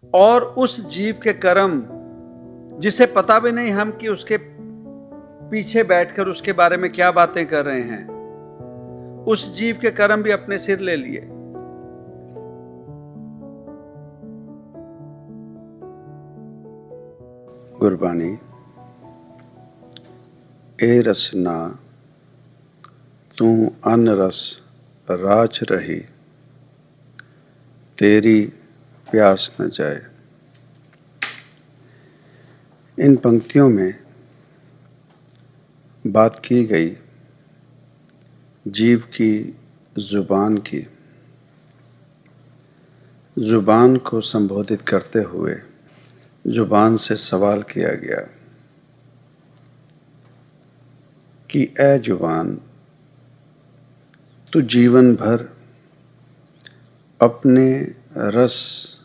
और उस जीव के कर्म जिसे पता भी नहीं हम कि उसके पीछे बैठकर उसके बारे में क्या बातें कर रहे हैं, उस जीव के कर्म भी अपने सिर ले लिए। गुरबाणी। ए रसना तू अन रस राच रही, तेरी प्यास न जाए। इन पंक्तियों में बात की गई जीव की जुबान की। जुबान को संबोधित करते हुए जुबान से सवाल किया गया कि ऐ जुबान, तू जीवन भर अपने रस,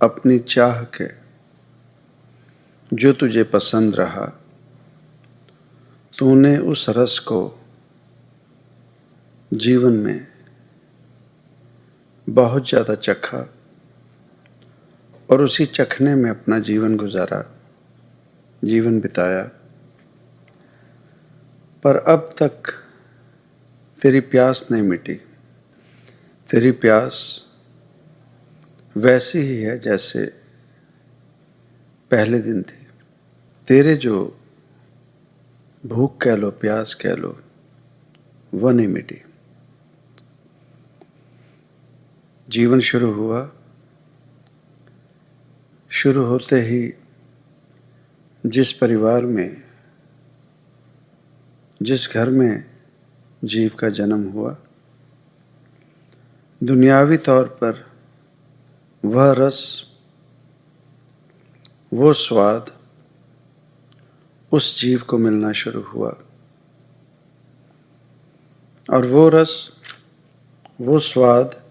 अपनी चाह के जो तुझे पसंद रहा, तूने उस रस को जीवन में बहुत ज़्यादा चखा और उसी चखने में अपना जीवन गुजारा, जीवन बिताया। पर अब तक तेरी प्यास नहीं मिटी। तेरी प्यास वैसी ही है जैसे पहले दिन थी। तेरे जो भूख कह लो, प्यास कह लो, वह नहीं मिटी। जीवन शुरू हुआ, शुरू होते ही जिस परिवार में, जिस घर में जीव का जन्म हुआ, दुनियावी तौर पर वह रस, वो स्वाद उस जीव को मिलना शुरू हुआ। और वो रस, वो स्वाद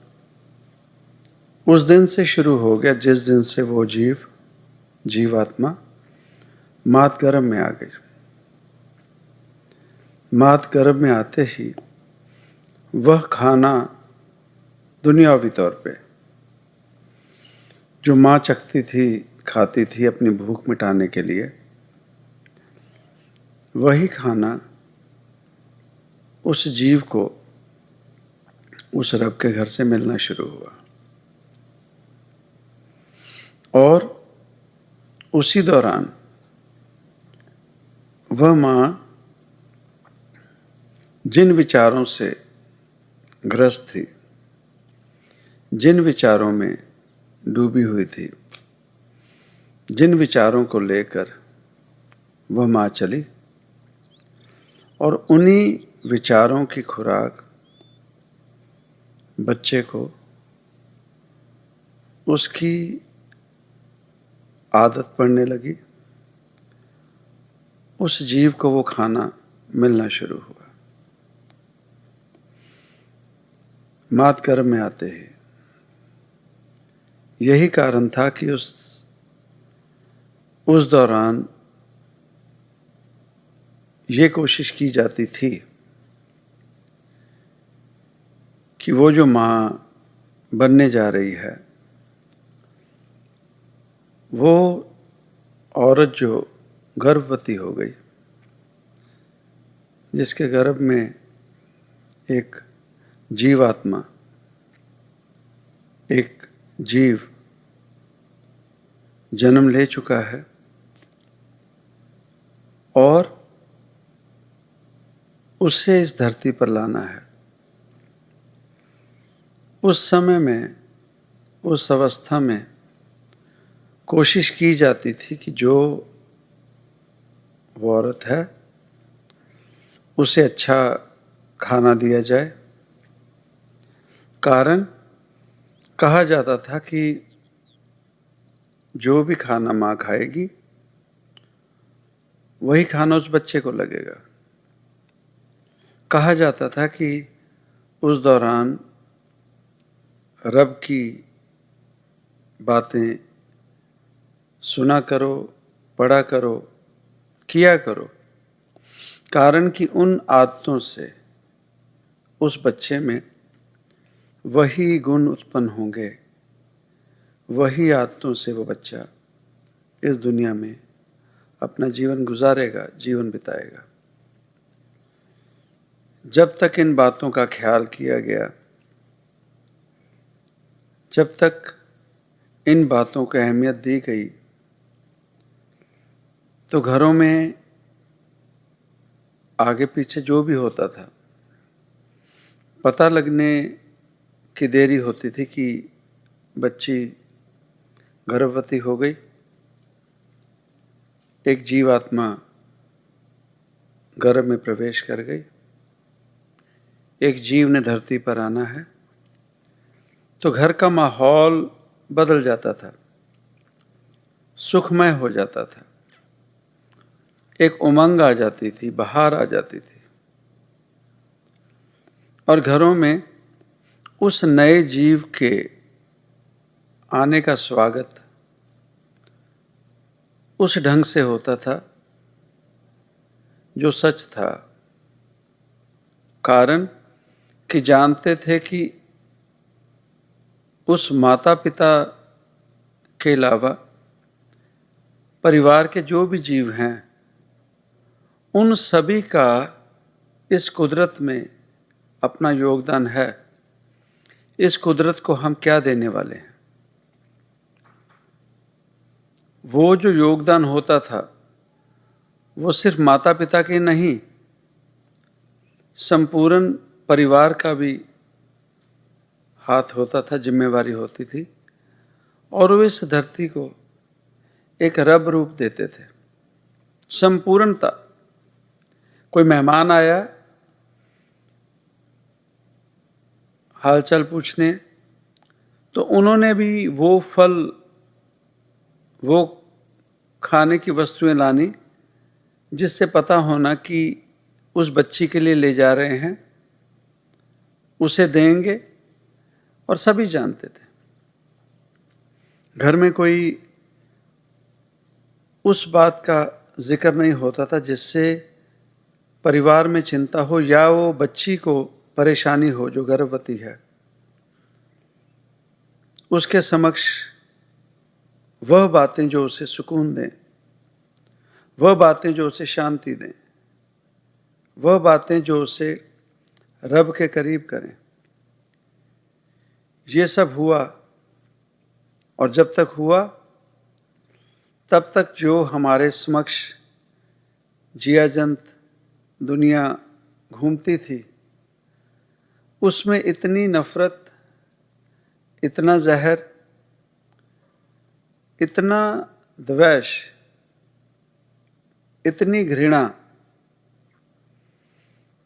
उस दिन से शुरू हो गया जिस दिन से वो जीवात्मा मात गर्भ में आ गई। मात गर्भ में आते ही वह खाना दुनियावी तौर पे जो माँ चखती थी, खाती थी अपनी भूख मिटाने के लिए, वही खाना उस जीव को उस रब के घर से मिलना शुरू हुआ। और उसी दौरान वह माँ जिन विचारों से ग्रस्त थी, जिन विचारों में डूबी हुई थी, जिन विचारों को लेकर वह माँ चली, और उन्हीं विचारों की खुराक बच्चे को उसकी आदत पड़ने लगी। उस जीव को वो खाना मिलना शुरू हुआ। मात गर्भ में आते ही यही कारण था कि उस दौरान ये कोशिश की जाती थी कि वो जो माँ बनने जा रही है, वो औरत जो गर्भवती हो गई, जिसके गर्भ में एक जीवात्मा, एक जीव जन्म ले चुका है और उसे इस धरती पर लाना है, उस समय में, उस अवस्था में कोशिश की जाती थी कि जो वो औरत है उसे अच्छा खाना दिया जाए। कारण कहा जाता था कि जो भी खाना माँ खाएगी वही खाना उस बच्चे को लगेगा। कहा जाता था कि उस दौरान रब की बातें सुना करो, पढ़ा करो, किया करो, कारण कि उन आदतों से उस बच्चे में वही गुण उत्पन्न होंगे वही आदतों से वो बच्चा इस दुनिया में अपना जीवन गुजारेगा, जीवन बिताएगा। जब तक इन बातों का ख्याल किया गया, जब तक इन बातों को अहमियत दी गई, तो घरों में आगे पीछे जो भी होता था, पता लगने की देरी होती थी कि बच्ची गर्भवती हो गई, एक जीवात्मा गर्भ में प्रवेश कर गई, एक जीव ने धरती पर आना है। तो घर का माहौल बदल जाता था, सुखमय हो जाता था, एक उमंग आ जाती थी, बहार आ जाती थी, और घरों में उस नए जीव के आने का स्वागत उस ढंग से होता था जो सच था। कारण कि जानते थे कि उस माता पिता के अलावा परिवार के जो भी जीव हैं, उन सभी का इस कुदरत में अपना योगदान है। इस कुदरत को हम क्या देने वाले हैं? वो जो योगदान होता था वो सिर्फ माता पिता के नहीं, संपूर्ण परिवार का भी हाथ होता था, जिम्मेवारी होती थी, और वो इस धरती को एक रब रूप देते थे, संपूर्णता। कोई मेहमान आया हालचाल पूछने, तो उन्होंने भी वो फल, वो खाने की वस्तुएं लानी जिससे पता होना कि उस बच्ची के लिए ले जा रहे हैं, उसे देंगे, और सभी जानते थे। घर में कोई उस बात का जिक्र नहीं होता था जिससे परिवार में चिंता हो या वो बच्ची को परेशानी हो जो गर्भवती है। उसके समक्ष वह बातें जो उसे सुकून दें, वह बातें जो उसे शांति दें, वह बातें जो उसे रब के करीब करें, ये सब हुआ। और जब तक हुआ तब तक जो हमारे समक्ष जियाजंत दुनिया घूमती थी, उसमें इतनी नफरत, इतना जहर, इतना द्वेष, इतनी घृणा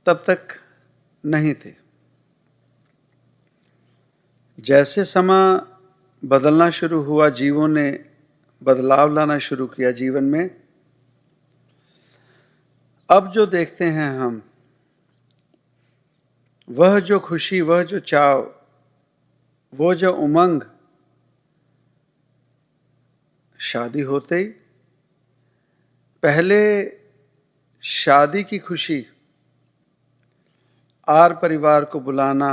तब तक नहीं थी। जैसे समय बदलना शुरू हुआ, जीवों ने बदलाव लाना शुरू किया जीवन में, अब जो देखते हैं हम, वह जो खुशी, वह जो चाव, वो जो उमंग शादी होते ही, पहले शादी की खुशी, आर परिवार को बुलाना,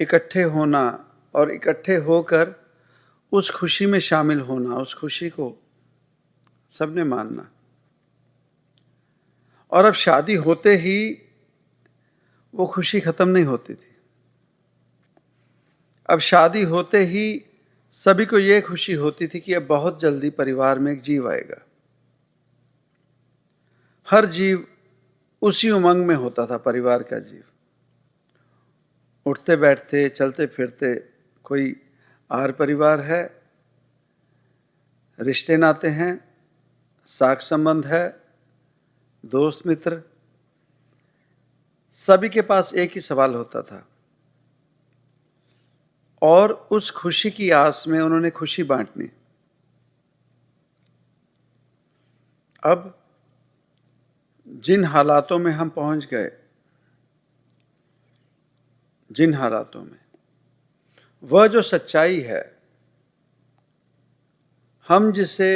इकट्ठे होना और इकट्ठे होकर उस खुशी में शामिल होना, उस खुशी को सबने मानना। और अब शादी होते ही वो खुशी खत्म नहीं होती थी। अब शादी होते ही सभी को ये खुशी होती थी कि अब बहुत जल्दी परिवार में एक जीव आएगा। हर जीव उसी उमंग में होता था, परिवार का जीव। उठते बैठते चलते फिरते कोई आर परिवार है, रिश्ते नाते हैं, साख संबंध है, दोस्त मित्र, सभी के पास एक ही सवाल होता था, और उस खुशी की आस में उन्होंने खुशी बांटनी। अब जिन हालातों में हम पहुंच गए, जिन हालातों में, वह जो सच्चाई है, हम जिसे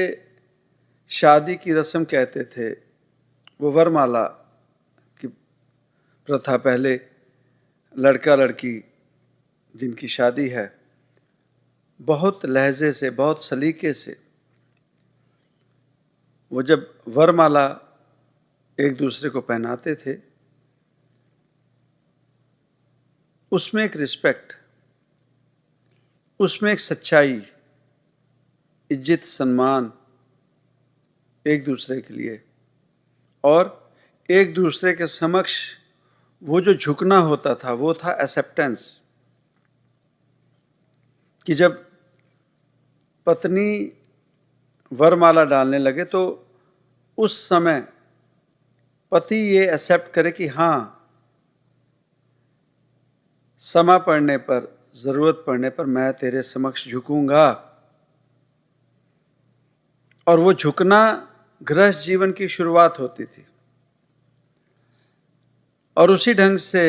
शादी की रस्म कहते थे, वो वरमाला की प्रथा, पहले लड़का लड़की जिनकी शादी है बहुत लहजे से, बहुत सलीके से वो जब वरमाला एक दूसरे को पहनाते थे, उसमें एक रिस्पेक्ट, उसमें एक सच्चाई, इज्जत, सम्मान एक दूसरे के लिए, और एक दूसरे के समक्ष वो जो झुकना होता था वो था एक्सेप्टेंस। कि जब पत्नी वरमाला डालने लगे तो उस समय पति ये एक्सेप्ट करे कि हाँ, समय पड़ने पर, जरूरत पड़ने पर मैं तेरे समक्ष झुकूंगा। और वो झुकना गृहस्थ जीवन की शुरुआत होती थी। और उसी ढंग से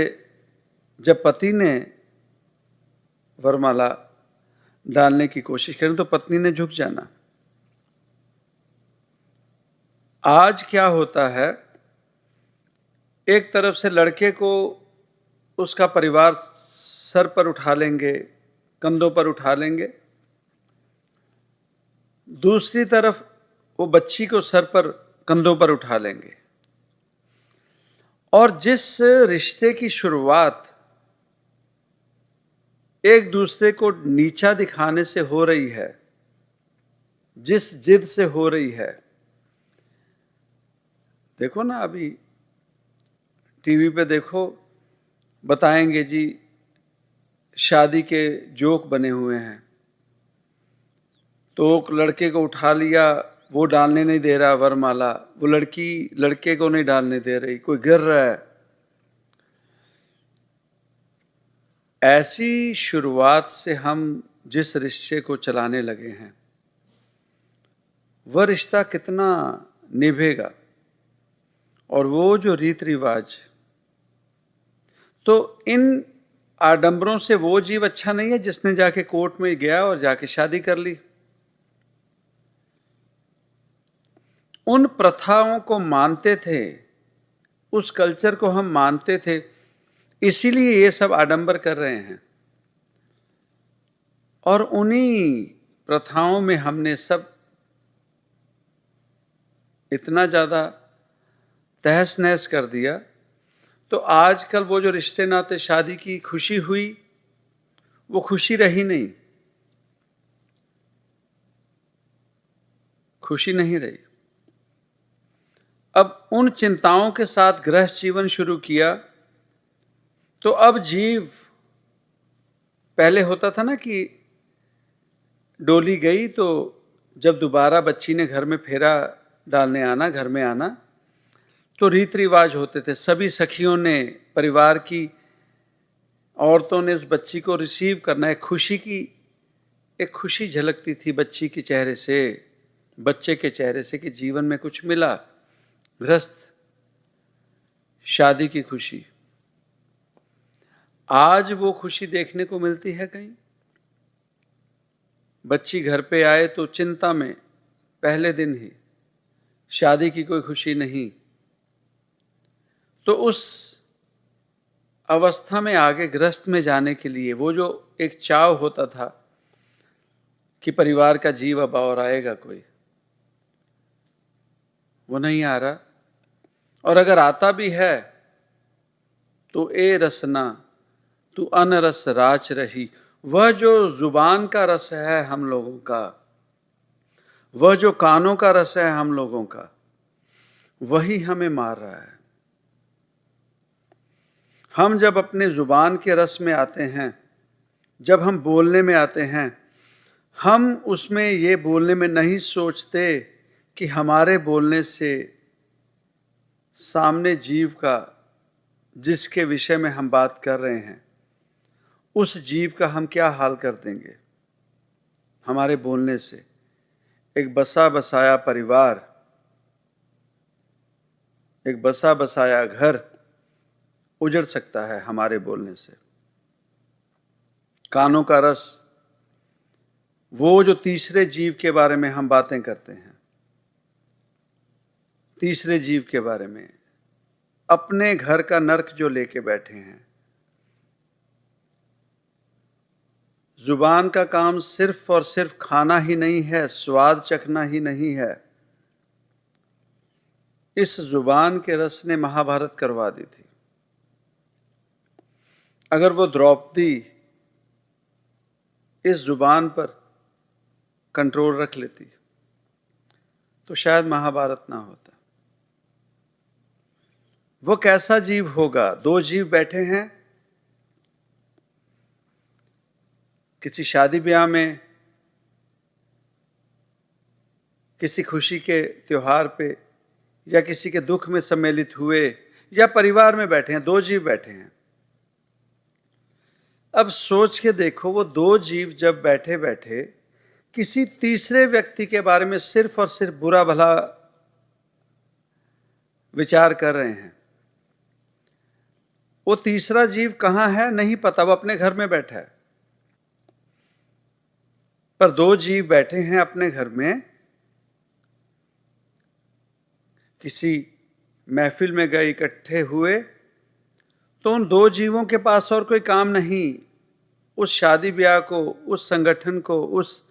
जब पति ने वरमाला डालने की कोशिश करें तो पत्नी ने झुक जाना। आज क्या होता है, एक तरफ से लड़के को उसका परिवार सर पर उठा लेंगे, कंधों पर उठा लेंगे, दूसरी तरफ वो बच्ची को सर पर, कंधों पर उठा लेंगे। और जिस रिश्ते की शुरुआत एक दूसरे को नीचा दिखाने से हो रही है, जिस जिद से हो रही है, देखो ना अभी टीवी पे देखो, बताएंगे जी शादी के जोक बने हुए हैं, तो लड़के को उठा लिया, वो डालने नहीं दे रहा वरमाला, वो लड़की लड़के को नहीं डालने दे रही, कोई गिर रहा है। ऐसी शुरुआत से हम जिस रिश्ते को चलाने लगे हैं, वह रिश्ता कितना निभेगा। और वो जो रीत रिवाज, तो इन आडंबरों से वो जीव अच्छा नहीं है जिसने जाके कोर्ट में गया और जाके शादी कर ली। उन प्रथाओं को मानते थे, उस कल्चर को हम मानते थे, इसीलिए ये सब आडंबर कर रहे हैं। और उन्हीं प्रथाओं में हमने सब इतना ज़्यादा तहस नहस कर दिया, तो आजकल वो जो रिश्ते नाते, शादी की खुशी हुई, वो खुशी रही नहीं, खुशी नहीं रही। अब उन चिंताओं के साथ गृहस्थ जीवन शुरू किया, तो अब जीव, पहले होता था ना कि डोली गई तो जब दोबारा बच्ची ने घर में फेरा डालने आना, घर में आना, तो रीत रिवाज होते थे। सभी सखियों ने, परिवार की औरतों ने उस बच्ची को रिसीव करना, एक खुशी की, एक खुशी झलकती थी बच्ची के चेहरे से, बच्चे के चेहरे से, कि जीवन में कुछ मिला, गृहस्थ शादी की खुशी। आज वो खुशी देखने को मिलती है कहीं? बच्ची घर पे आए तो चिंता में, पहले दिन ही, शादी की कोई खुशी नहीं। तो उस अवस्था में आगे गृहस्थ में जाने के लिए वो जो एक चाव होता था कि परिवार का जीव अब और आएगा कोई, वो नहीं आ रहा। और अगर आता भी है तो ए रसना तू अनरस राच रही, वह जो जुबान का रस है हम लोगों का, वह जो कानों का रस है हम लोगों का, वही हमें मार रहा है। हम जब अपने जुबान के रस में आते हैं, जब हम बोलने में आते हैं, हम उसमें ये बोलने में नहीं सोचते कि हमारे बोलने से सामने जीव का, जिसके विषय में हम बात कर रहे हैं, उस जीव का हम क्या हाल कर देंगे। हमारे बोलने से एक बसा बसाया परिवार, एक बसा बसाया घर उजड़ सकता है हमारे बोलने से। कानों का रस, वो जो तीसरे जीव के बारे में हम बातें करते हैं, तीसरे जीव के बारे में, अपने घर का नर्क जो लेके बैठे हैं, जुबान का काम सिर्फ और सिर्फ खाना ही नहीं है, स्वाद चखना ही नहीं है। इस जुबान के रस ने महाभारत करवा दी थी। अगर वो द्रौपदी इस जुबान पर कंट्रोल रख लेती तो शायद महाभारत ना होता। वो कैसा जीव होगा? दो जीव बैठे हैं किसी शादी ब्याह में, किसी खुशी के त्योहार पे, या किसी के दुख में सम्मिलित हुए, या परिवार में बैठे हैं, दो जीव बैठे हैं। अब सोच के देखो, वो दो जीव जब बैठे बैठे किसी तीसरे व्यक्ति के बारे में सिर्फ और सिर्फ बुरा भला विचार कर रहे हैं, वो तीसरा जीव कहां है नहीं पता, वो अपने घर में बैठा है। पर दो जीव बैठे हैं अपने घर में, किसी महफिल में गए, इकट्ठे हुए, तो उन दो जीवों के पास और कोई काम नहीं। उस शादी ब्याह को, उस संगठन को, उस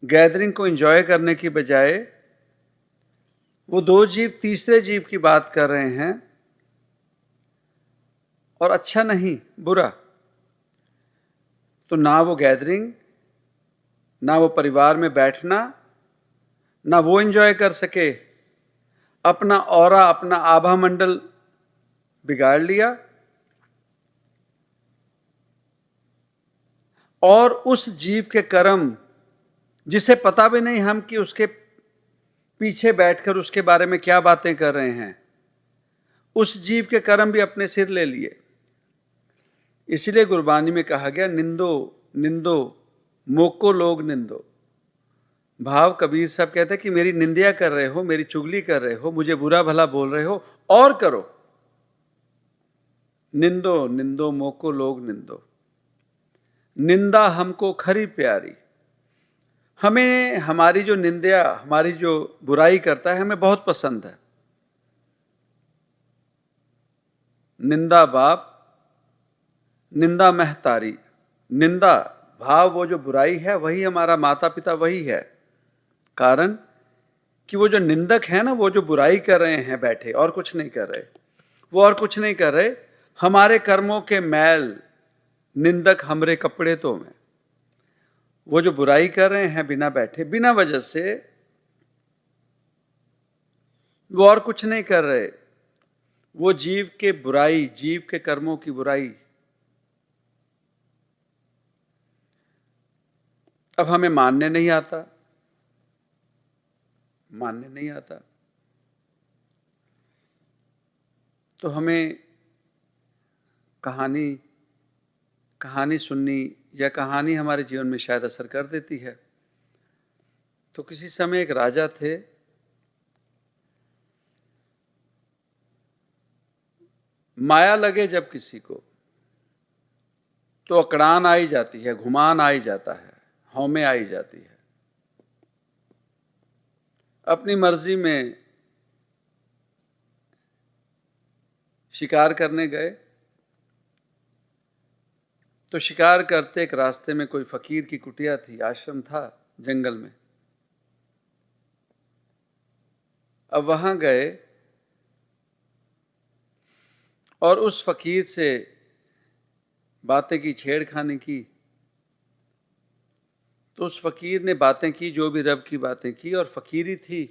गैदरिंग को एंजॉय करने की बजाय वो दो जीव तीसरे जीव की बात कर रहे हैं, और अच्छा नहीं, बुरा। तो ना वो गैदरिंग, ना वो परिवार में बैठना, ना वो एंजॉय कर सके, अपना ऑरा, अपना आभा मंडल बिगाड़ लिया। और उस जीव के कर्म, जिसे पता भी नहीं हम कि उसके पीछे बैठकर उसके बारे में क्या बातें कर रहे हैं, उस जीव के कर्म भी अपने सिर ले लिए। इसलिए गुरबानी में कहा गया, निंदो निंदो मोको लोग निंदो। भाव कबीर साहब कहते हैं कि मेरी निंदा कर रहे हो, मेरी चुगली कर रहे हो, मुझे बुरा भला बोल रहे हो, और करो। निंदो निंदो मोको लोग निंदो। निंदा हमको खरी प्यारी। हमें हमारी जो निंदा, हमारी जो बुराई करता है, हमें बहुत पसंद है। निंदा बाप, निंदा महतारी। निंदा भाव, वो जो बुराई है वही हमारा माता पिता, वही है। कारण कि वो जो निंदक है ना, वो जो बुराई कर रहे हैं बैठे, और कुछ नहीं कर रहे, वो और कुछ नहीं कर रहे, हमारे कर्मों के मैल निंदक हमरे कपड़े तो में। वो जो बुराई कर रहे हैं बिना बैठे, बिना वजह से, वो और कुछ नहीं कर रहे, वो जीव के बुराई, जीव के कर्मों की बुराई। अब हमें मानने नहीं आता, मानने नहीं आता, तो हमें कहानी सुननी या कहानी हमारे जीवन में शायद असर कर देती है। तो किसी समय एक राजा थे, माया लगे जब किसी को तो अकड़ान आई जाती है, घुमान आई जाता है, हौमे आई जाती है। अपनी मर्जी में शिकार करने गए, तो शिकार करते एक रास्ते में कोई फकीर की कुटिया थी, आश्रम था जंगल में। अब वहां गए और उस फकीर से बातें की, छेड़खानी की। तो उस फकीर ने बातें की, जो भी रब की बातें की, और फकीरी थी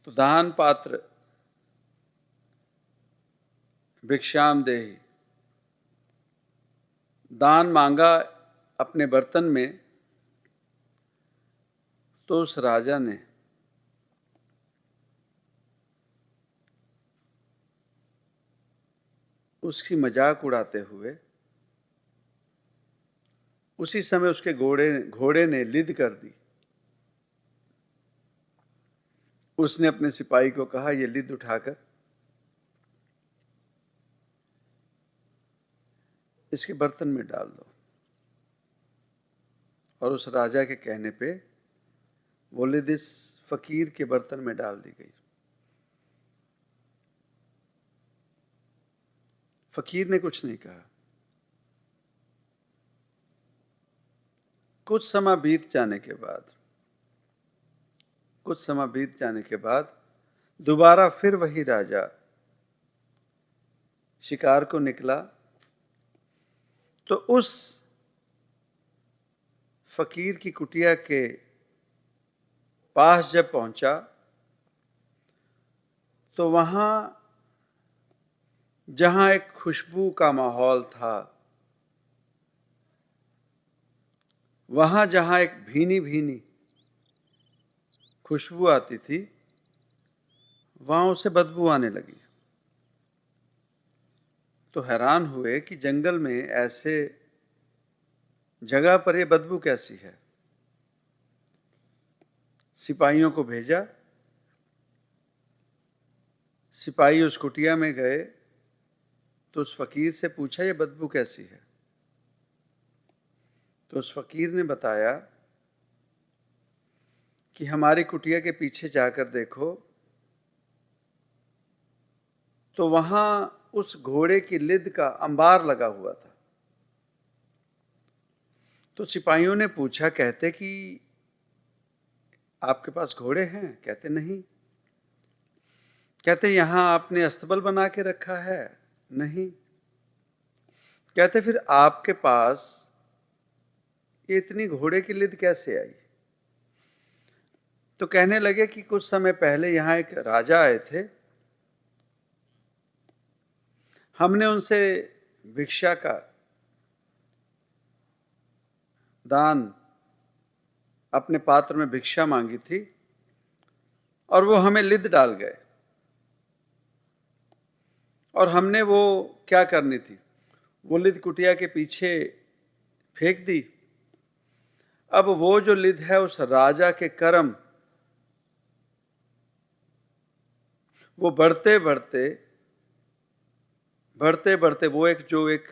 तो दान पात्र, भिक्षाम देहि, दान मांगा अपने बर्तन में। तो उस राजा ने उसकी मजाक उड़ाते हुए, उसी समय उसके घोड़े ने लिद कर दी। उसने अपने सिपाही को कहा, ये लिद उठाकर इसके बर्तन में डाल दो। और उस राजा के कहने पे वो लिद इस फकीर के बर्तन में डाल दी गई। फकीर ने कुछ नहीं कहा। कुछ समय बीत जाने के बाद दोबारा फिर वही राजा शिकार को निकला। तो उस फकीर की कुटिया के पास जब पहुंचा तो वहां जहां एक खुशबू का माहौल था, वहां जहां एक भीनी भीनी खुशबू आती थी, वहां उसे बदबू आने लगी। तो हैरान हुए कि जंगल में ऐसे जगह पर यह बदबू कैसी है। सिपाहियों को भेजा। सिपाही उस कुटिया में गए तो उस फकीर से पूछा, ये बदबू कैसी है? तो उस फकीर ने बताया कि हमारी कुटिया के पीछे जाकर देखो तो वहां उस घोड़े की लिद का अंबार लगा हुआ था। तो सिपाहियों ने पूछा, कहते कि आपके पास घोड़े हैं? कहते नहीं। कहते यहां आपने अस्तबल बना के रखा है? नहीं। कहते फिर आपके पास ये इतनी घोड़े की लिद कैसे आई? तो कहने लगे कि कुछ समय पहले यहां एक राजा आए थे, हमने उनसे भिक्षा का दान, अपने पात्र में भिक्षा मांगी थी और वो हमें लिद डाल गए और हमने वो क्या करनी थी, वो लिद कुटिया के पीछे फेंक दी। अब वो जो लिद है उस राजा के कर्म, वो बढ़ते बढ़ते वो एक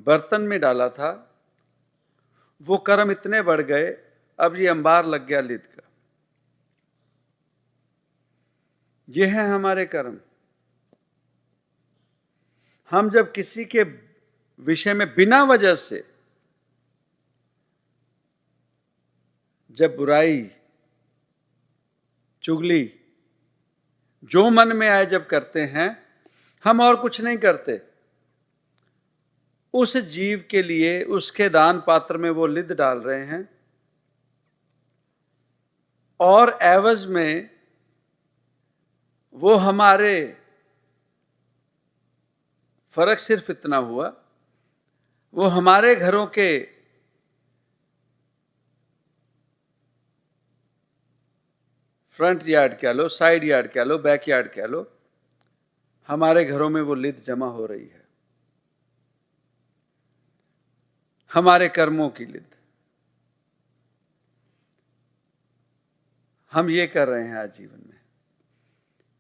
बर्तन में डाला था, वो कर्म इतने बढ़ गए, अब ये अंबार लग गया लिद का। ये है हमारे कर्म। हम जब किसी के विषय में बिना वजह से जब बुराई, चुगली, जो मन में आए जब करते हैं, हम और कुछ नहीं करते, उस जीव के लिए उसके दान पात्र में वो लिद डाल रहे हैं और एवज में वो हमारे, फर्क सिर्फ इतना हुआ, वो हमारे घरों के फ्रंट यार्ड कह लो, साइड यार्ड कह लो, बैक यार्ड कह लो, हमारे घरों में वो लिद जमा हो रही है, हमारे कर्मों की लिद। हम ये कर रहे हैं आज जीवन में।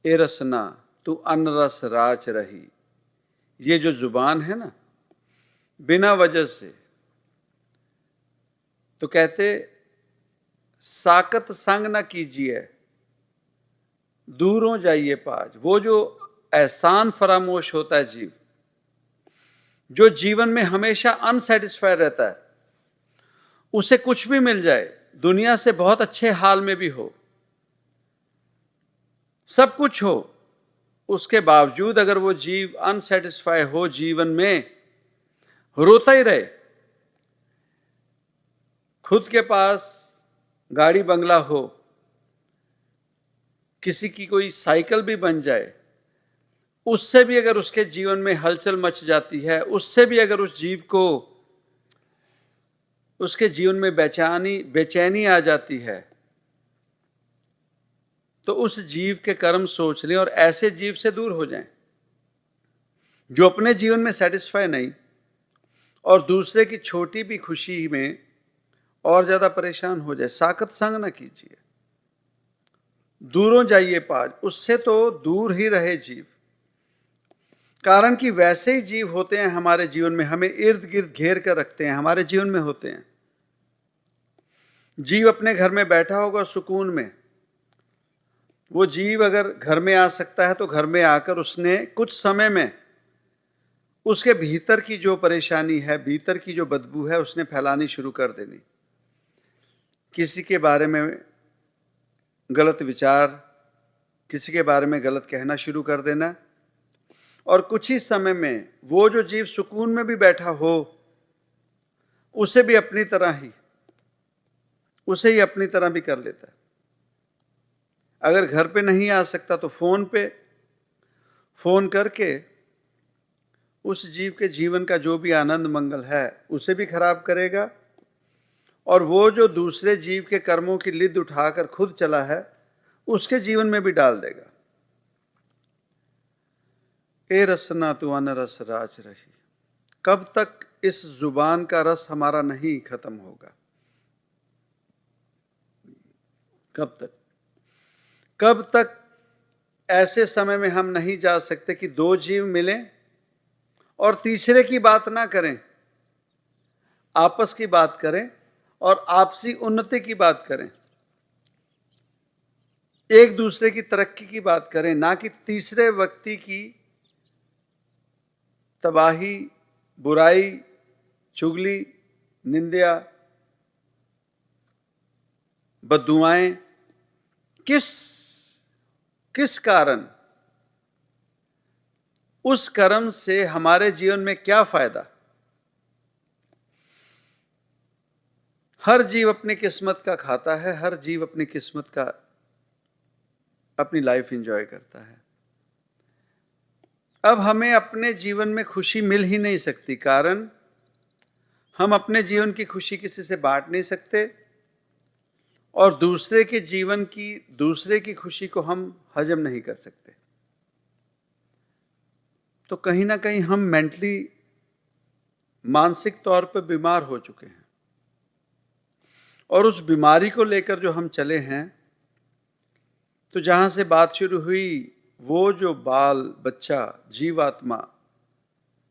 ए रसना तू अनरस राच रही, ये जो जुबान है ना, बिना वजह से, तो कहते साकत संग ना कीजिए, दूरों जाइए पाज। वो जो एहसान फरामोश होता है जीव, जो जीवन में हमेशा अनसेटिस्फाइड रहता है, उसे कुछ भी मिल जाए, दुनिया से बहुत अच्छे हाल में भी हो, सब कुछ हो, उसके बावजूद अगर वो जीव अनसेटिस्फाई हो, जीवन में रोता ही रहे, खुद के पास गाड़ी बंगला हो, किसी की कोई साइकिल भी बन जाए, उससे भी अगर उसके जीवन में हलचल मच जाती है, उससे भी अगर उस जीव को, उसके जीवन में बेचैनी आ जाती है, तो उस जीव के कर्म सोच लें और ऐसे जीव से दूर हो जाएं, जो अपने जीवन में सेटिस्फाई नहीं और दूसरे की छोटी भी खुशी में और ज्यादा परेशान हो जाए। साकत संग ना कीजिए, दूरों जाइए पाज, उससे तो दूर ही रहे जीव। कारण कि वैसे ही जीव होते हैं हमारे जीवन में, हमें इर्द गिर्द घेर कर रखते हैं, हमारे जीवन में होते हैं। जीव अपने घर में बैठा होगा सुकून में, वो जीव अगर घर में आ सकता है तो घर में आकर उसने कुछ समय में उसके भीतर की जो परेशानी है, भीतर की जो बदबू है, उसने फैलानी शुरू कर देनी। किसी के बारे में गलत विचार, किसी के बारे में गलत कहना शुरू कर देना, और कुछ ही समय में वो जो जीव सुकून में भी बैठा हो, उसे भी अपनी तरह ही अपनी तरह भी कर लेता है। अगर घर पे नहीं आ सकता तो फोन करके उस जीव के जीवन का जो भी आनंद मंगल है उसे भी खराब करेगा, और वो जो दूसरे जीव के कर्मों की लिद उठाकर खुद चला है उसके जीवन में भी डाल देगा। ए रसना तू अनरस राज रही, कब तक इस जुबान का रस हमारा नहीं खत्म होगा? कब तक ऐसे समय में हम नहीं जा सकते कि दो जीव मिलें और तीसरे की बात ना करें, आपस की बात करें और आपसी उन्नति की बात करें, एक दूसरे की तरक्की की बात करें, ना कि तीसरे व्यक्ति की तबाही, बुराई, चुगली, निंदा, बद्दुआएं। किस कारण? उस कर्म से हमारे जीवन में क्या फायदा? हर जीव अपनी किस्मत का खाता है, हर जीव अपनी किस्मत का, अपनी लाइफ एंजॉय करता है। अब हमें अपने जीवन में खुशी मिल ही नहीं सकती, कारण हम अपने जीवन की खुशी किसी से बांट नहीं सकते, और दूसरे के जीवन की, दूसरे की खुशी को हम हजम नहीं कर सकते। तो कहीं ना कहीं हम मेंटली, मानसिक तौर पर बीमार हो चुके हैं, और उस बीमारी को लेकर जो हम चले हैं, तो जहां से बात शुरू हुई, वो जो बाल बच्चा जीवात्मा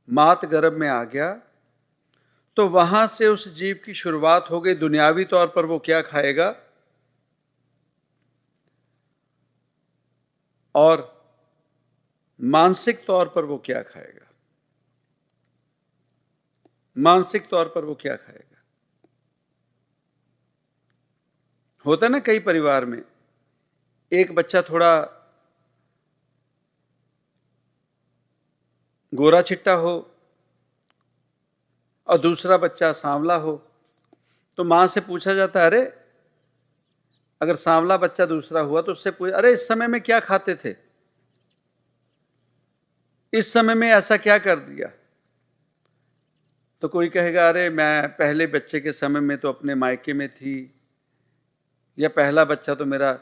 मात गर्भ में आ गया, तो वहां से उस जीव की शुरुआत हो गई। दुनियावी तौर पर वो क्या खाएगा और मानसिक तौर पर वो क्या खाएगा, मानसिक तौर पर वो क्या खाएगा। होता ना कई परिवार में, एक बच्चा थोड़ा गोरा चिट्टा हो और दूसरा बच्चा सांवला हो, तो मां से पूछा जाता है, अरे अगर सांवला बच्चा दूसरा हुआ तो उससे पूछ, अरे इस समय में क्या खाते थे, इस समय में ऐसा क्या कर दिया? तो कोई कहेगा, अरे मैं पहले बच्चे के समय में तो अपने मायके में थी, या पहला बच्चा तो मेरा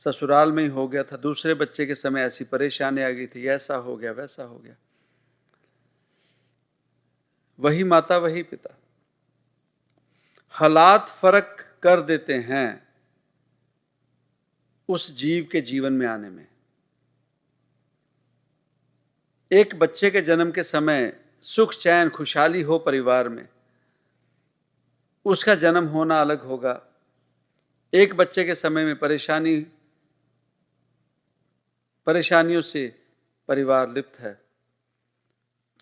ससुराल में ही हो गया था, दूसरे बच्चे के समय ऐसी परेशानी आ गई थी, ऐसा हो गया, वैसा हो गया। वही माता वही पिता, हालात फर्क कर देते हैं उस जीव के जीवन में आने में। एक बच्चे के जन्म के समय सुख चैन खुशहाली हो परिवार में, उसका जन्म होना अलग होगा। एक बच्चे के समय में परेशानियों से परिवार लिप्त है,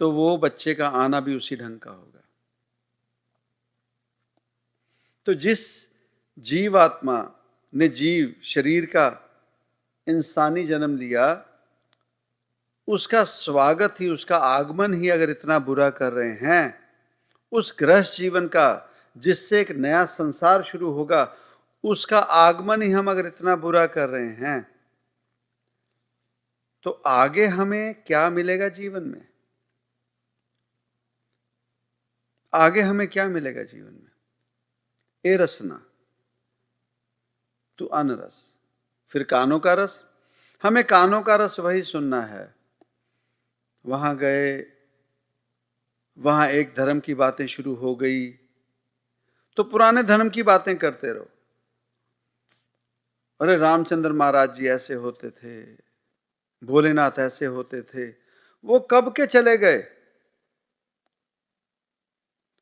तो वो बच्चे का आना भी उसी ढंग का होगा। तो जिस जीवात्मा ने जीव शरीर का इंसानी जन्म लिया, उसका स्वागत ही, उसका आगमन ही अगर इतना बुरा कर रहे हैं, उस गृहस्थ जीवन का जिससे एक नया संसार शुरू होगा, उसका आगमन ही हम अगर इतना बुरा कर रहे हैं, तो आगे हमें क्या मिलेगा जीवन में? आगे हमें क्या मिलेगा जीवन में? ए रसना तू अनरस, फिर कानों का रस। हमें कानों का रस वही सुनना है। वहां गए, वहां एक धर्म की बातें शुरू हो गई, तो पुराने धर्म की बातें करते रहो। अरे रामचंद्र महाराज जी ऐसे होते थे, भोलेनाथ ऐसे होते थे। वो कब के चले गए,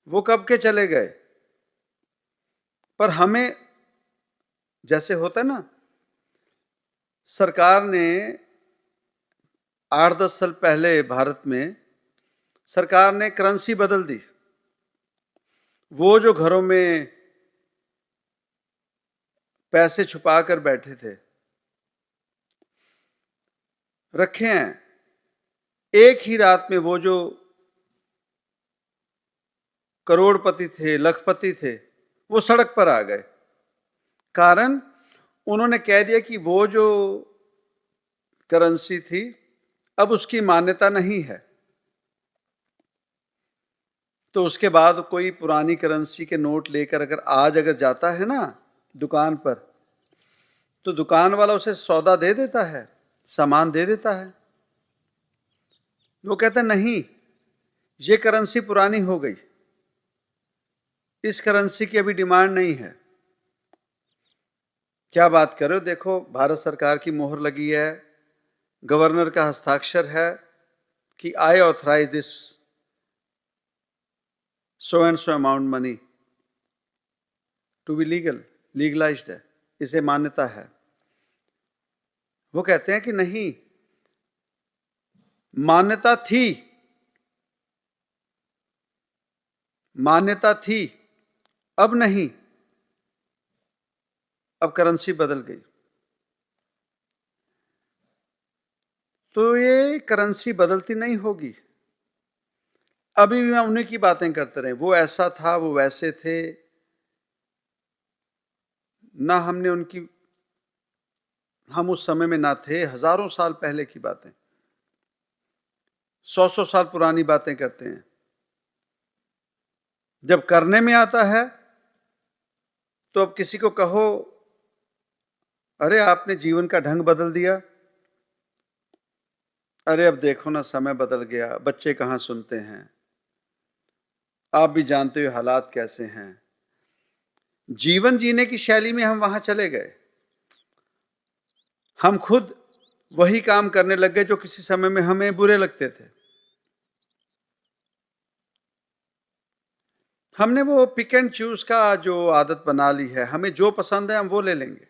वो कब के चले गए। पर हमें, जैसे होता है ना, सरकार ने 8-10 साल पहले भारत में सरकार ने करेंसी बदल दी। वो जो घरों में पैसे छुपा कर बैठे थे, रखे हैं, एक ही रात में वो जो करोड़पति थे, लखपति थे, वो सड़क पर आ गए। कारण उन्होंने कह दिया कि वो जो करेंसी थी अब उसकी मान्यता नहीं है। तो उसके बाद कोई पुरानी करेंसी के नोट लेकर अगर जाता है ना दुकान पर, तो दुकान वाला उसे सौदा दे देता है, सामान दे देता है। वो कहता नहीं, ये करेंसी पुरानी हो गई, इस करेंसी की अभी डिमांड नहीं है। क्या बात कर रहे हो, देखो भारत सरकार की मोहर लगी है, गवर्नर का हस्ताक्षर है कि I authorise this so and so amount money to be legalised है, इसे मान्यता है। वो कहते हैं कि नहीं, मान्यता थी, अब नहीं, अब करेंसी बदल गई। तो ये करेंसी बदलती नहीं होगी। अभी भी हम उन्हीं की बातें करते रहे, वो ऐसा था, वो वैसे थे, ना हमने उनकी, हम उस समय में ना थे। हजारों साल पहले की बातें, 100 साल पुरानी बातें करते हैं। जब करने में आता है तो अब किसी को कहो अरे आपने जीवन का ढंग बदल दिया, अरे अब देखो ना समय बदल गया, बच्चे कहाँ सुनते हैं, आप भी जानते हो हालात कैसे हैं। जीवन जीने की शैली में हम वहां चले गए, हम खुद वही काम करने लग गए जो किसी समय में हमें बुरे लगते थे। हमने वो पिक एंड चूज का जो आदत बना ली है, हमें जो पसंद है हम वो ले लेंगे,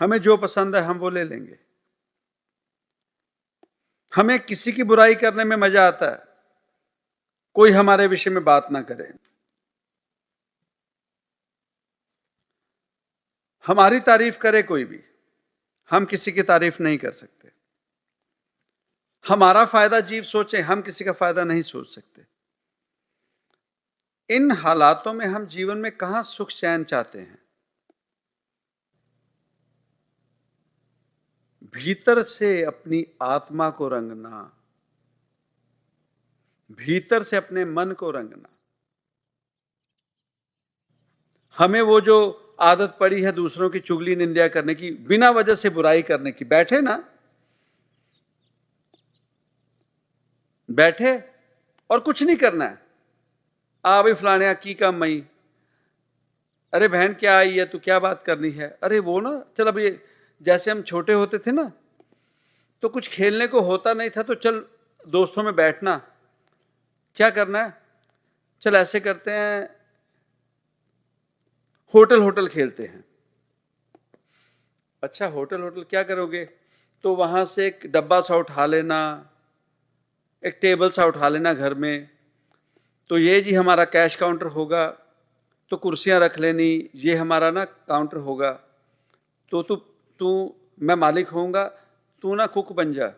हमें जो पसंद है हम वो ले लेंगे। हमें किसी की बुराई करने में मजा आता है, कोई हमारे विषय में बात ना करे। हमारी तारीफ करे कोई भी, हम किसी की तारीफ नहीं कर सकते। हमारा फायदा जीव सोचे, हम किसी का फायदा नहीं सोच सकते। इन हालातों में हम जीवन में कहां सुख चैन चाहते हैं। भीतर से अपनी आत्मा को रंगना, भीतर से अपने मन को रंगना। हमें वो जो आदत पड़ी है दूसरों की चुगली निंदा करने की, बिना वजह से बुराई करने की, बैठे ना, बैठे और कुछ नहीं करना है। आ भाई फलाने की कम मई, अरे बहन क्या आई है, तू क्या बात करनी है, अरे वो ना चल, अभी जैसे हम छोटे होते थे ना तो कुछ खेलने को होता नहीं था, तो चल दोस्तों में बैठना, क्या करना है, चल ऐसे करते हैं, होटल खेलते हैं। अच्छा होटल क्या करोगे, तो वहां से एक डब्बा सा उठा लेना, एक टेबल सा उठा लेना घर में, तो ये जी हमारा कैश काउंटर होगा, तो कुर्सियां रख लेनी, ये हमारा ना काउंटर होगा, तो तू मैं मालिक होऊंगा, तू ना कुक बन जा,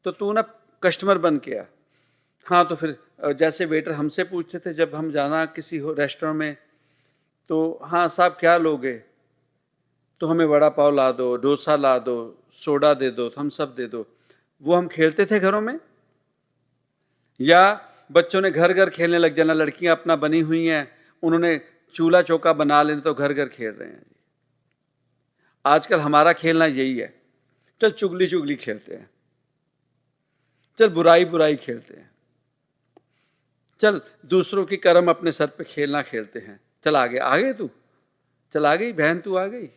तो तू ना कस्टमर बन के आ। हाँ तो फिर जैसे वेटर हमसे पूछते थे जब हम जाना किसी रेस्टोरेंट में, तो हाँ साहब क्या लोगे, तो हमें वड़ा पाव ला दो, डोसा ला दो, सोडा दे दो, थम्स अप दे दो। वो हम खेलते थे घरों में। या बच्चों ने घर घर खेलने लग जाना, लड़कियां अपना बनी हुई हैं, उन्होंने चूल्हा चौका बना लेना, तो घर घर खेल रहे हैं। आजकल हमारा खेलना यही है, चल चुगली खेलते हैं, चल बुराई खेलते हैं, चल दूसरों की कर्म अपने सर पे खेलना खेलते हैं, चल आगे तू, चल आ गई बहन, तू आ गई,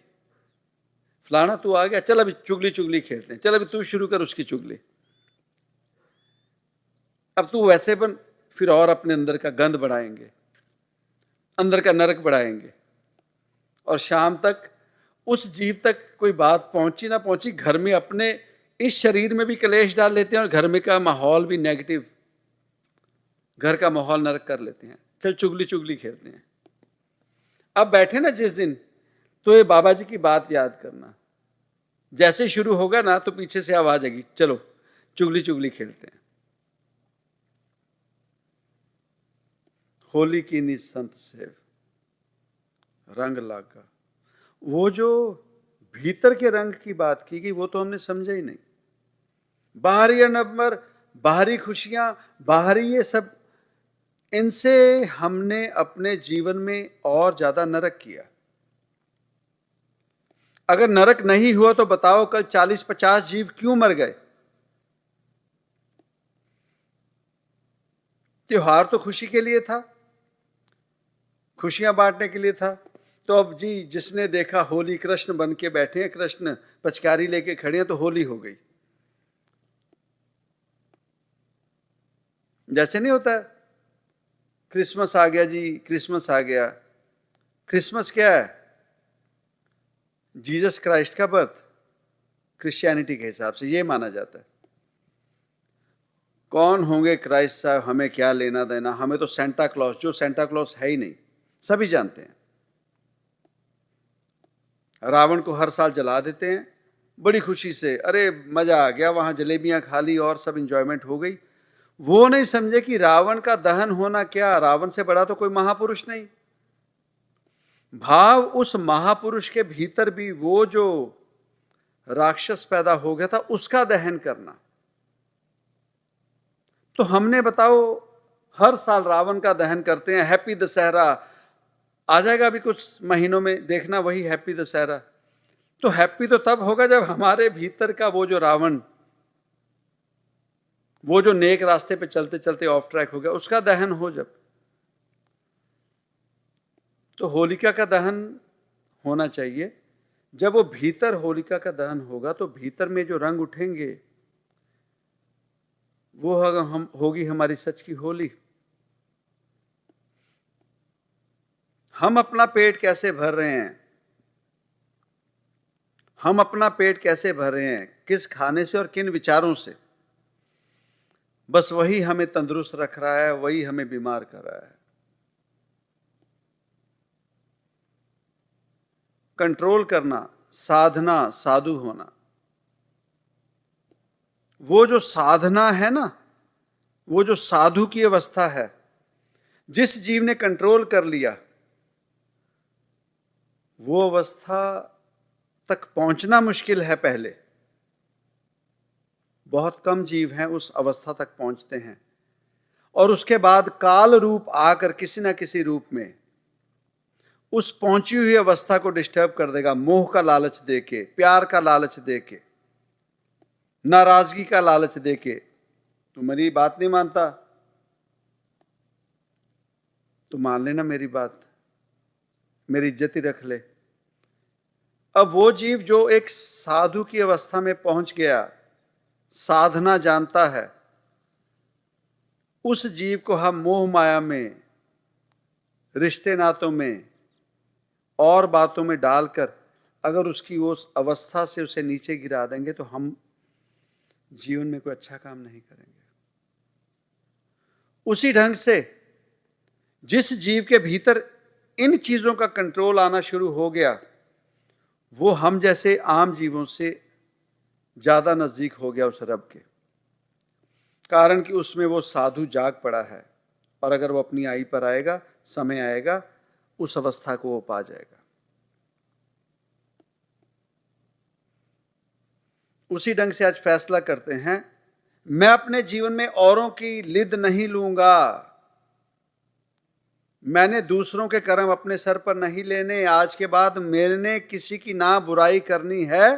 फलाना तू आ गया, चल अभी चुगली खेलते हैं, चल अभी तू शुरू कर उसकी चुगली, अब तू वैसे बन, फिर और अपने अंदर का गंद बढ़ाएंगे, अंदर का नरक बढ़ाएंगे, और शाम तक उस जीव तक कोई बात पहुंची ना पहुंची, घर में अपने इस शरीर में भी कलेश डाल लेते हैं और घर में का माहौल भी नेगेटिव, घर का माहौल नरक कर लेते हैं। चल चुगली चुगली खेलते हैं। अब बैठे ना जिस दिन, तो ये बाबा जी की बात याद करना, जैसे शुरू होगा ना तो पीछे से आवाज आएगी, चलो चुगली चुगली खेलते हैं। होली की निसंत सेव रंग लागा, वो जो भीतर के रंग की बात की गई वो तो हमने समझा ही नहीं। बाहरी नंबर, बाहरी खुशियां, बाहरी ये सब, इनसे हमने अपने जीवन में और ज्यादा नरक किया। अगर नरक नहीं हुआ तो बताओ कल 40-50 जीव क्यों मर गए? त्योहार तो खुशी के लिए था, खुशियां बांटने के लिए था। तो अब जी जिसने देखा होली, कृष्ण बन के बैठे हैं, कृष्ण पचकारी लेके खड़े हैं, तो होली हो गई। जैसे नहीं होता है, क्रिसमस आ गया जी, क्रिसमस आ गया। क्रिसमस क्या है? जीसस क्राइस्ट का बर्थ, क्रिश्चियनिटी के हिसाब से ये माना जाता है। कौन होंगे क्राइस्ट साहब, हमें क्या लेना देना, हमें तो सेंटा क्लॉज, जो सेंटा क्लॉज है ही नहीं, सभी जानते हैं। रावण को हर साल जला देते हैं बड़ी खुशी से, अरे मजा आ गया, वहां जलेबियां खा ली और सब इंजॉयमेंट हो गई। वो नहीं समझे कि रावण का दहन होना क्या, रावण से बड़ा तो कोई महापुरुष नहीं। भाव उस महापुरुष के भीतर भी वो जो राक्षस पैदा हो गया था, उसका दहन करना। तो हमने बताओ हर साल रावण का दहन करते हैं। हैप्पी दशहरा आ जाएगा अभी कुछ महीनों में, देखना वही हैप्पी दशहरा। तो हैप्पी तो तब होगा जब हमारे भीतर का वो जो रावण, वो जो नेक रास्ते पे चलते चलते ऑफ ट्रैक हो गया, उसका दहन हो जब। तो होलिका का दहन होना चाहिए। जब वो भीतर होलिका का दहन होगा तो भीतर में जो रंग उठेंगे वो होगी हमारी सच की होली। हम अपना पेट कैसे भर रहे हैं, हम अपना पेट कैसे भर रहे हैं, किस खाने से और किन विचारों से, बस वही हमें तंदुरुस्त रख रहा है, वही हमें बीमार कर रहा है। कंट्रोल करना, साधना, साधु होना, वो जो साधना है ना, वो जो साधु की अवस्था है, जिस जीव ने कंट्रोल कर लिया, वो अवस्था तक पहुंचना मुश्किल है। पहले बहुत कम जीव हैं उस अवस्था तक पहुंचते हैं, और उसके बाद काल रूप आकर किसी ना किसी रूप में उस पहुंची हुई अवस्था को डिस्टर्ब कर देगा। मोह का लालच देके, प्यार का लालच देके, नाराजगी का लालच देके। तू मेरी बात नहीं मानता तो मान लेना मेरी बात, मेरी इज्जत ही रख ले। अब वो जीव जो एक साधु की अवस्था में पहुंच गया, साधना जानता है, उस जीव को हम मोह माया में, रिश्ते नातों में और बातों में डालकर अगर उसकी उस अवस्था से उसे नीचे गिरा देंगे तो हम जीवन में कोई अच्छा काम नहीं करेंगे। उसी ढंग से जिस जीव के भीतर इन चीजों का कंट्रोल आना शुरू हो गया, वो हम जैसे आम जीवों से ज्यादा नजदीक हो गया उस रब के, कारण कि उसमें वो साधु जाग पड़ा है। और अगर वो अपनी आई पर आएगा, समय आएगा, उस अवस्था को वो पा जाएगा। उसी ढंग से आज फैसला करते हैं, मैं अपने जीवन में औरों की लिद नहीं लूंगा, मैंने दूसरों के कर्म अपने सर पर नहीं लेने। आज के बाद मैंने किसी की ना बुराई करनी है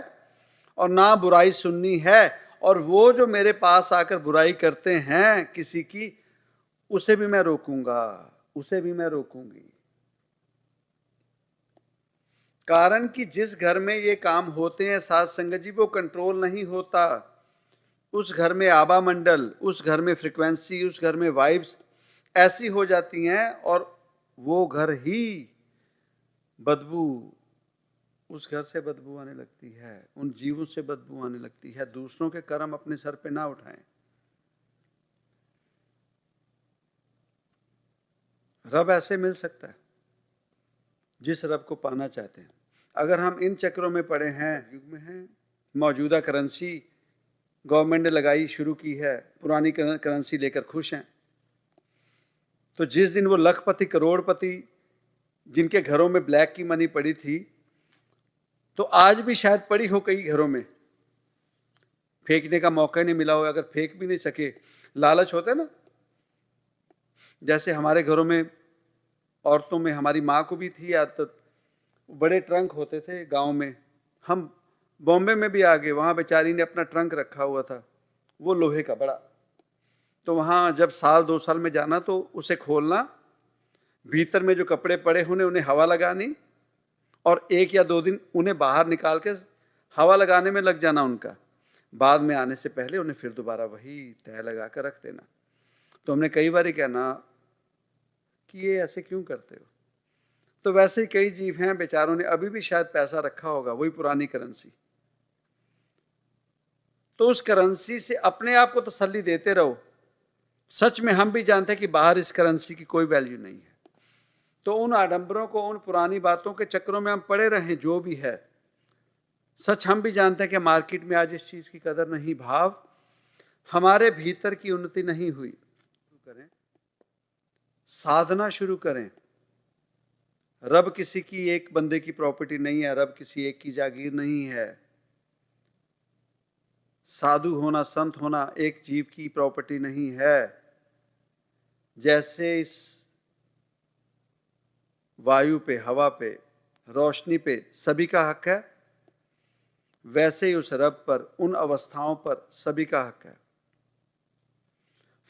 और ना बुराई सुननी है। और वो जो मेरे पास आकर बुराई करते हैं किसी की, उसे भी मैं रोकूंगा, उसे भी मैं रोकूंगी। कारण कि जिस घर में ये काम होते हैं साध संगत जी, वो कंट्रोल नहीं होता। उस घर में आबा मंडल, उस घर में फ्रीक्वेंसी, उस घर में वाइब्स ऐसी हो जाती हैं और वो घर ही बदबू उस घर से बदबू आने लगती है, उन जीवों से बदबू आने लगती है। दूसरों के कर्म अपने सर पे ना उठाएं। रब ऐसे मिल सकता है जिस रब को पाना चाहते हैं। अगर हम इन चक्रों में पड़े हैं, युग में हैं, मौजूदा करेंसी गवर्नमेंट ने लगाई शुरू की है, पुरानी करेंसी लेकर खुश हैं, तो जिस दिन वो लखपति करोड़पति जिनके घरों में ब्लैक की मनी पड़ी थी, तो आज भी शायद पड़ी हो कई घरों में, फेंकने का मौका नहीं मिला हो, अगर फेंक भी नहीं सके, लालच होता है ना। जैसे हमारे घरों में औरतों में, हमारी माँ को भी थी आदत, बड़े ट्रंक होते थे गांव में। हम बॉम्बे में भी आ गए, वहाँ बेचारी ने अपना ट्रंक रखा हुआ था, वो लोहे का बड़ा। तो वहाँ जब साल 2 साल में जाना तो उसे खोलना, भीतर में जो कपड़े पड़े होने उन्हें हवा लगानी, और 1 या 2 दिन उन्हें बाहर निकाल के हवा लगाने में लग जाना उनका। बाद में आने से पहले उन्हें फिर दोबारा वही तह लगा कर रख देना। तो हमने कई बार ही कहना कि ये ऐसे क्यों करते हो। तो वैसे ही कई जीव हैं, बेचारों ने अभी भी शायद पैसा रखा होगा, वही पुरानी करेंसी। तो उस करेंसी से अपने आप को तसल्ली देते रहो। सच में हम भी जानते हैं कि बाहर इस करेंसी की कोई वैल्यू नहीं है। तो उन आडंबरों को, उन पुरानी बातों के चक्रों में हम पड़े रहें, जो भी है। सच हम भी जानते हैं कि मार्केट में आज इस चीज की कदर नहीं, भाव हमारे भीतर की उन्नति नहीं हुई। करें, साधना शुरू करें। रब किसी की एक बंदे की प्रॉपर्टी नहीं है, रब किसी एक की जागीर नहीं है। साधु होना, संत होना एक जीव की प्रॉपर्टी नहीं है। जैसे इस वायु पे, हवा पे, रोशनी पे सभी का हक है, वैसे ही उस रब पर, उन अवस्थाओं पर सभी का हक है।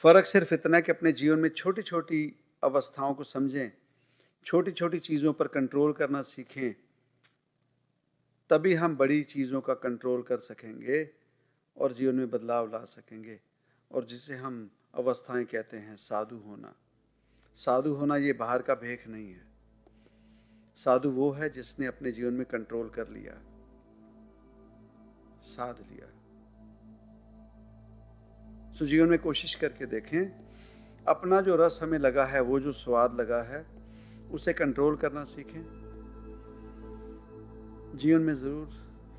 फर्क सिर्फ इतना है कि अपने जीवन में छोटी छोटी अवस्थाओं को समझें, छोटी छोटी चीजों पर कंट्रोल करना सीखें, तभी हम बड़ी चीजों का कंट्रोल कर सकेंगे और जीवन में बदलाव ला सकेंगे। और जिसे हम अवस्थाएं कहते हैं साधु होना। साधु होना ये बाहर का भेख नहीं है। साधु वो है जिसने अपने जीवन में कंट्रोल कर लिया, साध लिया। सो जीवन में कोशिश करके देखें, अपना जो रस हमें लगा है, वो जो स्वाद लगा है, उसे कंट्रोल करना सीखें। जीवन में जरूर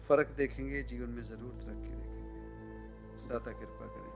फर्क देखेंगे, जीवन में जरूर तरक्की देखेंगे। दाता कृपा करें।